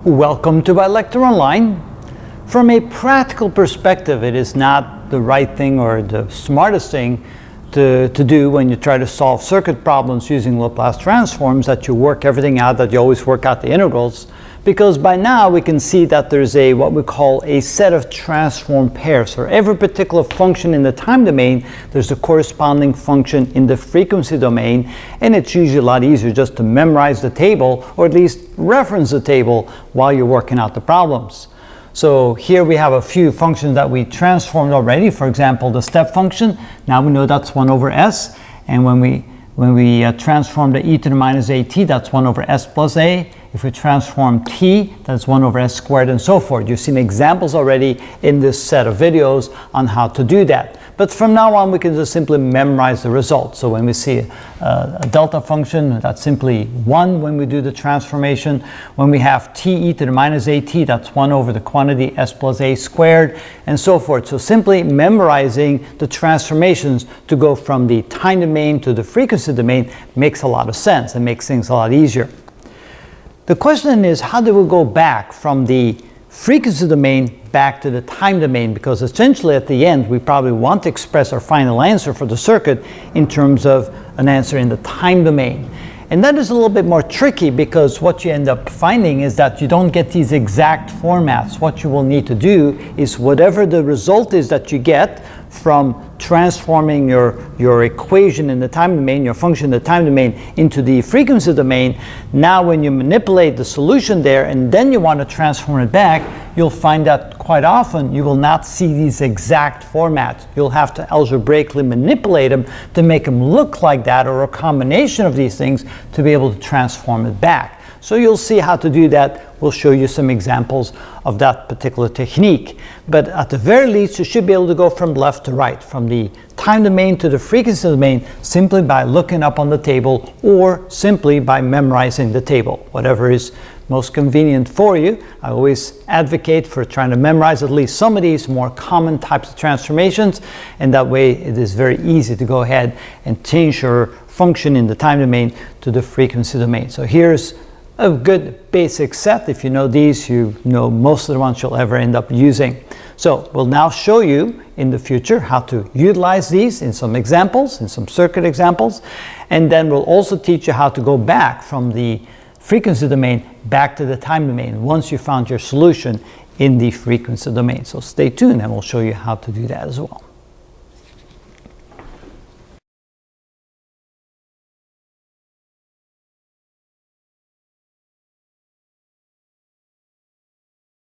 Welcome to Lecture Online. From a practical perspective, it is not the right thing or the smartest thing to do when you try to solve circuit problems using Laplace transforms, that you work everything out, that you always work out the integrals, because by now we can see that there's what we call a set of transform pairs. For every particular function in the time domain, there's a corresponding function in the frequency domain, and it's usually a lot easier just to memorize the table, or at least reference the table while you're working out the problems. So here we have a few functions that we transformed already. For example, the step function, now we know that's 1 over s, and when we transform the e to the minus at, that's 1 over s plus a. If we transform t, that's 1 over s squared, and so forth. You've seen examples already in this set of videos on how to do that. But from now on, we can just simply memorize the result. So when we see a delta function, that's simply 1 when we do the transformation. When we have t e to the minus at, that's 1 over the quantity s plus a squared, and so forth. So simply memorizing the transformations to go from the time domain to the frequency domain makes a lot of sense and makes things a lot easier. The question is, how do we go back from the frequency domain back to the time domain? Because essentially at the end we probably want to express our final answer for the circuit in terms of an answer in the time domain. And that is a little bit more tricky, because what you end up finding is that you don't get these exact formats. What you will need to do is whatever the result is that you get from transforming your equation in the time domain, your function in the time domain, into the frequency domain. Now when you manipulate the solution there and then you want to transform it back, you'll find that quite often you will not see these exact formats. You'll have to algebraically manipulate them to make them look like that, or a combination of these things to be able to transform it back. So you'll see how to do that. We'll show you some examples of that particular technique. But at the very least, you should be able to go from left to right, from the time domain to the frequency domain, simply by looking up on the table or simply by memorizing the table, whatever is most convenient for you. I always advocate for trying to memorize at least some of these more common types of transformations, and that way it is very easy to go ahead and change your function in the time domain to the frequency domain. So here's a good basic set. If you know these, you know most of the ones you'll ever end up using. So we'll now show you in the future how to utilize these in some examples, in some circuit examples, and then we'll also teach you how to go back from the frequency domain back to the time domain once you found your solution in the frequency domain. So stay tuned and we'll show you how to do that as well.